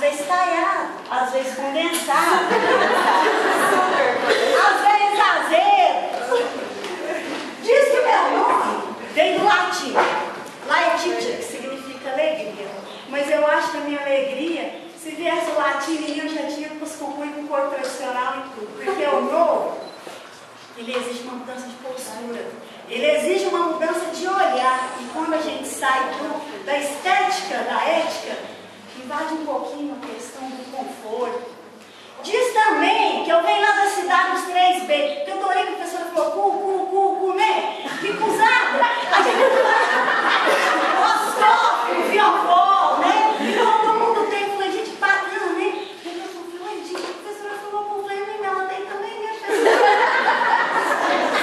vezes talhado, às vezes condensado, às vezes azedo. Diz que meu nome vem do latim, laetitia, que significa alegria. Mas eu acho que a minha alegria, se viesse o latim, eu já tinha cuscucu com cor tradicional e tudo. Porque o novo, ele exige uma mudança de postura. Ele exige uma mudança de olhar. E quando a gente sai da estética, da ética, invade um pouquinho a questão do conforto. Diz também que eu venho lá da cidade dos 3B. Porque eu adorei que a professora falou né? Fica usada. A gente o viopó, né? E todo mundo tem. Eu falei, gente, bacana, né? Eu falei, gente, a professora falou com ela tem também, né, professora?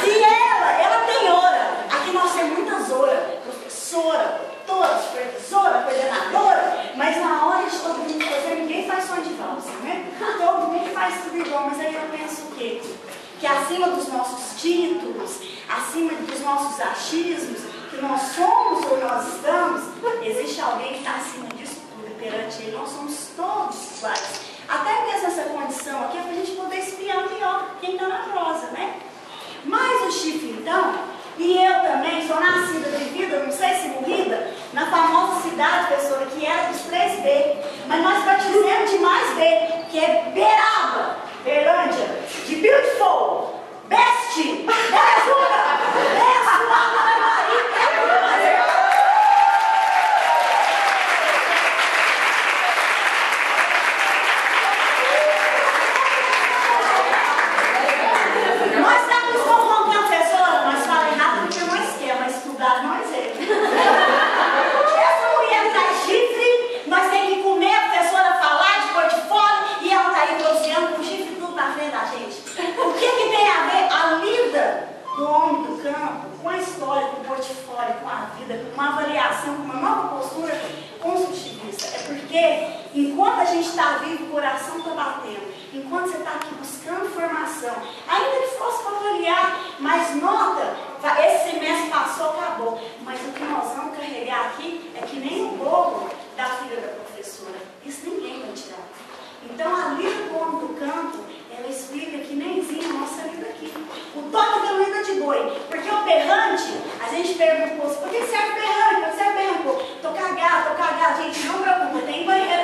Se ela tem hora. Aqui nós temos muitas horas. Professora, doutora, supervisora, coordenadora. Mas na hora de todo mundo fazer, ninguém faz som de valsa, né? Todo mundo faz tudo igual. Mas aí eu penso o quê? Que acima dos nossos títulos, acima dos nossos achismos, que nós somos ou nós estamos, existe alguém que está acima disso tudo, e perante ele nós somos todos iguais. Até mesmo essa condição aqui é para a gente poder espiar melhor quem está na prosa, né? Mas o Chifre, então, e eu também sou nascida, vivida, não sei se morrida, na famosa cidade, professora, que era dos 3B, mas nós batizamos de mais B, que é Beraba, Berlândia, de Beautiful, Best, Belezura, Best, do homem do campo, com a história, com o portfólio, com a vida, com uma avaliação, com uma nova postura construtivista. É porque, enquanto a gente está vivo, o coração está batendo. Enquanto você está aqui buscando formação, ainda que fosse para avaliar, mas nota, esse semestre passou, acabou. Mas o que nós vamos carregar aqui é que nem o bolo da filha da professora. Isso ninguém vai tirar. Então, a lida do homem do campo, ela explica que nemzinho a nossa vida aqui. O toque da lida de boi. Porque o berrante, a gente pergunta, por que serve berrante? Por que serve berrante? Tô cagado. Gente, não preocupa, tem banheiro.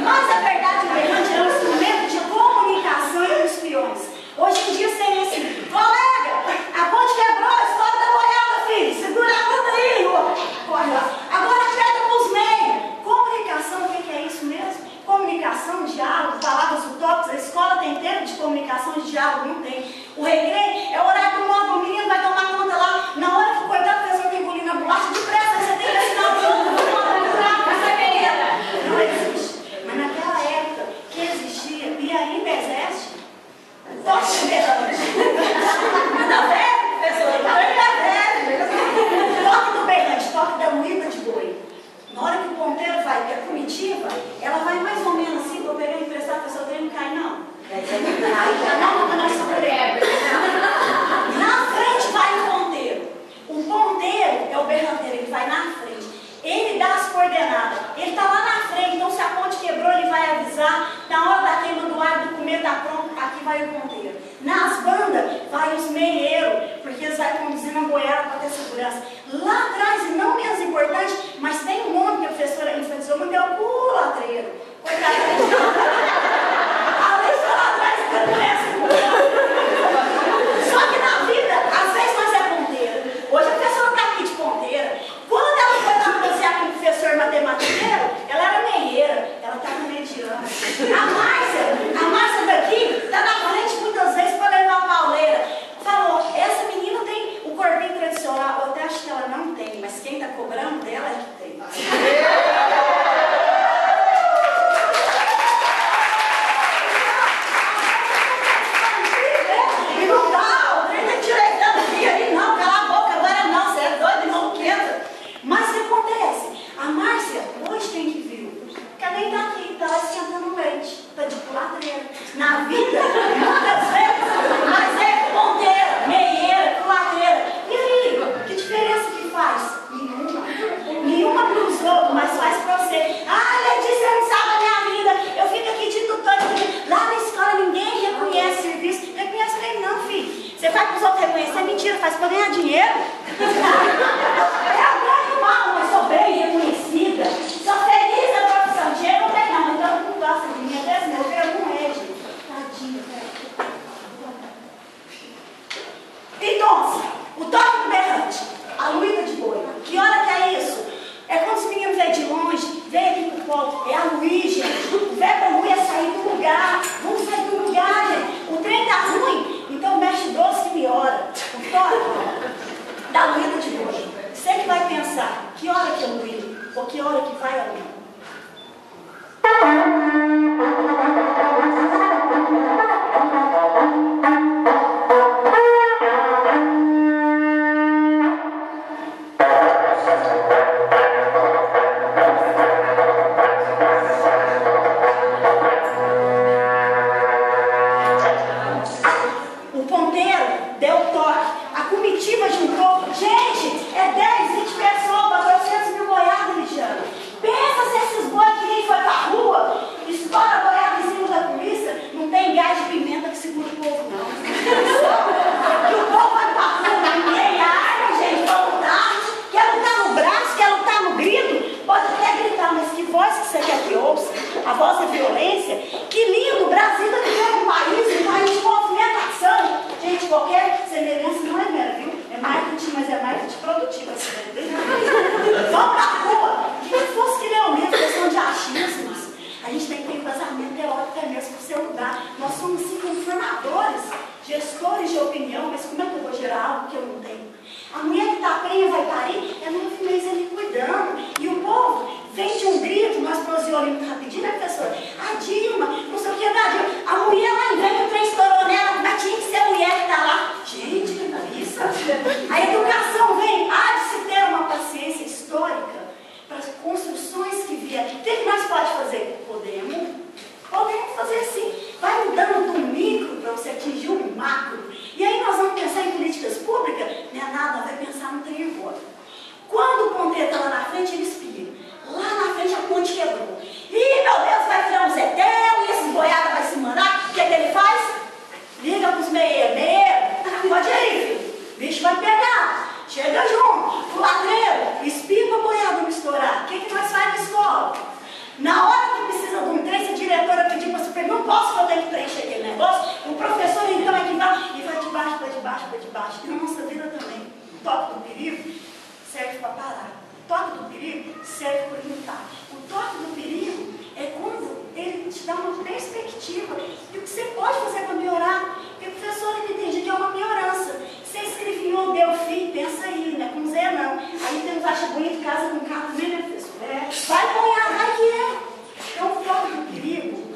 Mas a verdade, o berrante é um instrumento de comunicação entre os peões. Hoje em dia seria assim, colega, a ponte quebrou, a história da boiada, filho. Segura a bunda aí, corre lá. Agora aperta pros meios. Comunicação, o que é isso mesmo? Comunicação, diálogo, palavras utópicas. A escola tem tempo de comunicação, de diálogo? Não tem. O recreio é o horário do modo, o menino vai tomar conta lá. Na hora que o coitado da pessoa tem que engolir na bolacha, depressa, você tem que assinar o jogo. Não existe. Mas naquela época que existia e ainda existe, toque berrante. Não é, professor? Toque do berrante, toque da moída de boi. Na hora que o ponteiro vai, que é primitiva, ela vai mais ou menos assim, vou pegar e emprestar, a pessoa dele não cai, não. Não seguremos. Na frente vai o ponteiro. O ponteiro é o berranteiro, ele vai na frente. Ele dá as coordenadas. Ele está lá na frente, então se a ponte quebrou, ele vai avisar. Na hora da queima do ar, do comer da pronto, aqui vai o ponteiro. Nas bandas, vai os meieiros, porque eles vão conduzindo a boiada para ter segurança. Lá atrás, e não menos importante, mas tem um nome que a professora enfatizou muito, é o culatreiro. Coitado, além de lá atrás, só que na vida, às vezes nós é ponteiro. Hoje a professora está aqui de ponteira. Quando ela foi lá negociar com o professor matematiqueiro, ela era meieira, ela estava mediana. A Márcia daqui está na frente muitas vezes para levar a pauleira. Falou, essa menina tem o corpinho tradicional. Eu até acho que ela não tem, mas quem está cobrando dela é que tem. E não dá, o trem tem direitando aqui, ali não, cala a boca, agora não, você é doido, não quenta. Mas o que acontece? A Márcia hoje tem que vir. Cadê tá aqui? Está lá esquentando leite. Está de culatreira. Na vida, muitas vezes, mas é ponteira, meieira, culatreira. E aí, que diferença que faz? Nenhuma. Nenhuma para os outros, mas faz para você. reconhecer. Ah, Letícia não sabe a minha vida. Eu fico aqui de tutor. Lá na escola ninguém reconhece serviço. Reconhece mesmo não, filho. Você faz para os outros reconhecer, mentira, faz para ganhar dinheiro. Eu ganho mal, mas sou bem reconhecida. Sou feliz na profissão. Dinheiro não tem não, então não gosta de mim. Até meu ver não é, gente. Tadinha, então, o toque do berrante, a luída de boi. Que hora que é isso? É quando os meninos vêm de longe, vem aqui pro polo. É a Luí, gente. O verbo Luí é sair do lugar. Vamos sair do lugar, gente. O trem tá ruim, então mexe doce que piora. O toque da luída de boi. Você que vai pensar, que hora que é o Luí? Ou que hora que vai a Luí? Gestores de opinião, mas como é que eu vou gerar algo que eu não tenho? A mulher que está prenha vai parir, é 9 meses ali cuidando. E o povo vem de um grito, nós prosseguimos rapidinho, né, professor? A Dilma, não sei o que da Dilma. A mulher lá em vem que o trem estourou nela, mas tinha que ser a mulher que está lá. Gente, que isso? A educação vem, há de se ter uma paciência histórica para as construções que vieram. O que nós podemos fazer? Podemos fazer assim. Vai mudando do micro para você atingir o macro. E aí nós vamos pensar em políticas públicas? Não é nada, vai pensar no trem embora. Quando o ponteiro está lá na frente, ele espirra. Lá na frente a ponte quebrou. Ih, meu Deus, vai virar um zetel e esses boiadas vai se mandar. O que é que ele faz? Liga para os meieiros. Pode ir, filho. O bicho vai pegar. Chega junto. O ladreiro. Espirra para a boiada não estourar. O que é que nós fazemos na escola? Na hora que precisa de um trem, se a diretora pedir para você, não posso que eu tenho que preencher aquele negócio, o professor então é que vai e vai de baixo para de baixo para de baixo. E na nossa vida também. O toque do perigo serve para parar. O toque do perigo serve para lutar. O toque do perigo é quando ele te dá uma perspectiva e o que você pode fazer para melhorar. Porque o professor ele entende que é uma melhorança. Você escreveu, deu fim, pensa aí, não é com Zé não. Aí tem uns acha bonito, casa com carro, nem é professor. Vai apanhar, vai que é. Então o toque do perigo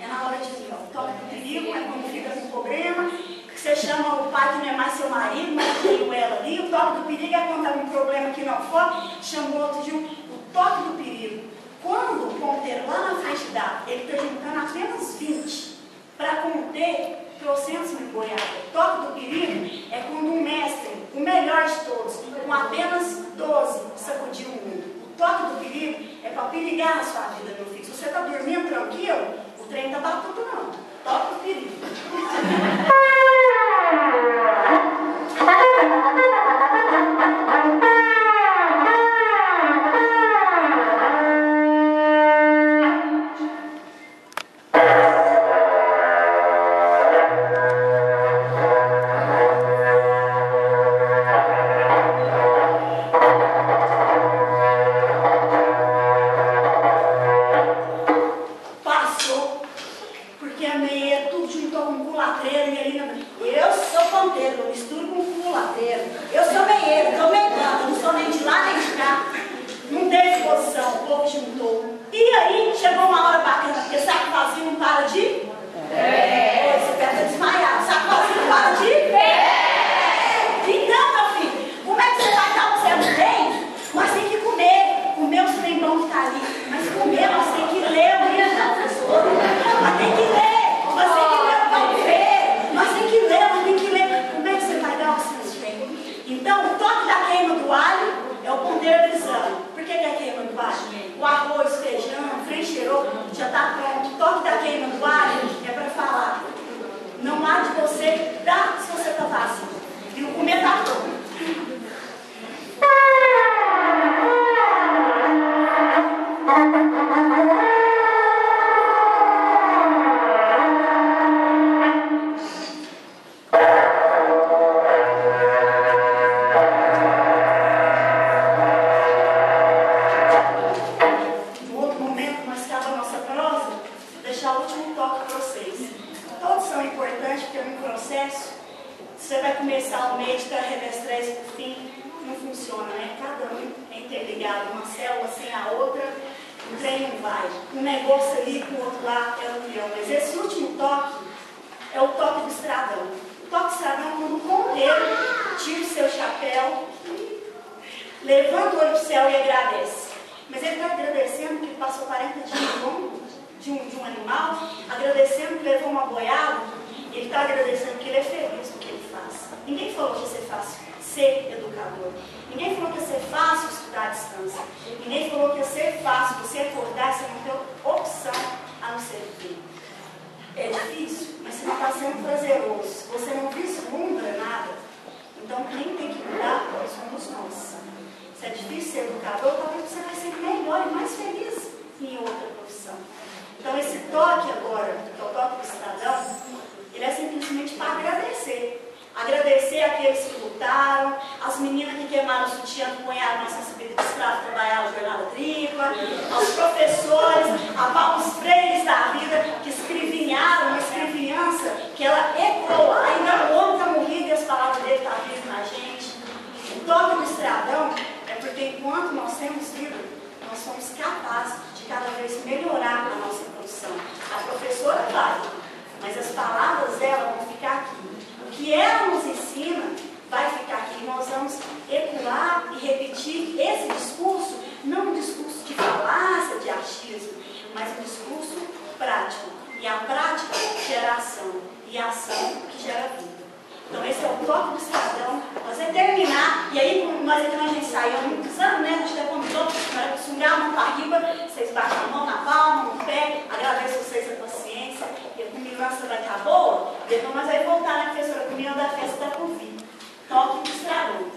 é na hora de dizer, o toque do perigo é quando fica com problema, que você chama o pai que não é mais seu marido, mas tem ela ali. O toque do perigo é quando há um problema que não for, chama o outro de o toque do perigo. Quando o ponteiro lá na frente dá, ele está juntando apenas 20 para conter 300 boiadas. O toque do perigo é quando um mestre, o melhor de todos, com apenas 12, sacudiu o mundo. O toque do perigo é para perigar a sua vida, meu filho. Se você está dormindo tranquilo, o trem está batuto não. Toque do perigo. Então, o toque da queima do alho é o ponteiro avisando. Por que é a queima do alho? O arroz Você vai começar o mês para redestrar isso por fim, não funciona, né? Cada um é interligado, uma célula sem a outra, o trem não vai. Um negócio ali com o outro lá é o leão. Mas esse último toque é o toque do estradão. O toque do estradão é quando o ponteiro tira o seu chapéu, levanta o olho para o céu e agradece. Mas ele está agradecendo que ele passou 40 dias longo de um animal, agradecendo que levou uma boiada. Ele está agradecendo que ele é feliz no que ele faz. Ninguém falou que ia ser fácil ser educador. Ninguém falou que ia ser fácil estudar à distância. Ninguém falou que ia ser fácil você acordar e você não ter opção a não ser viver. É difícil, mas você não está sendo prazeroso. Você não vislumbra nada. Então quem tem que mudar somos nós. Se é difícil ser educador, talvez você vai ser melhor e mais feliz em outra profissão. Então esse toque agora, que é o toque do estradão, ele é simplesmente para agradecer. Agradecer àqueles que lutaram, as meninas que queimaram o sutiã, que punharam nossa subida de escravo, trabalharam jornada tripla, aos professores, aos freios da vida, que escrevinharam uma escrevinhança, que ela ecoa, ainda o homem está morrido e as palavras dele estão vivas na gente. O toque do estradão é porque enquanto nós temos vida, nós somos capazes de cada vez melhorar a nossa profissão. A professora vai, mas as palavras dela vão ficar aqui. O que ela nos ensina vai ficar aqui. Nós vamos ecoar e repetir esse discurso, não um discurso de falácia, de achismo, mas um discurso prático. E a prática gera ação, e a ação que gera vida. Então esse é o toque do estradão. Nós vamos terminar, e aí nós aqui a gente saiu há muitos anos, né? A gente até convidou para sungar a mão para arriba, vocês batem a mão na palma, no pé, agradeço a vocês a paciência, e a combinança vai estar boa, depois nós vamos voltar, né, professora? A comunhão da festa está por vir. Toque do estradão.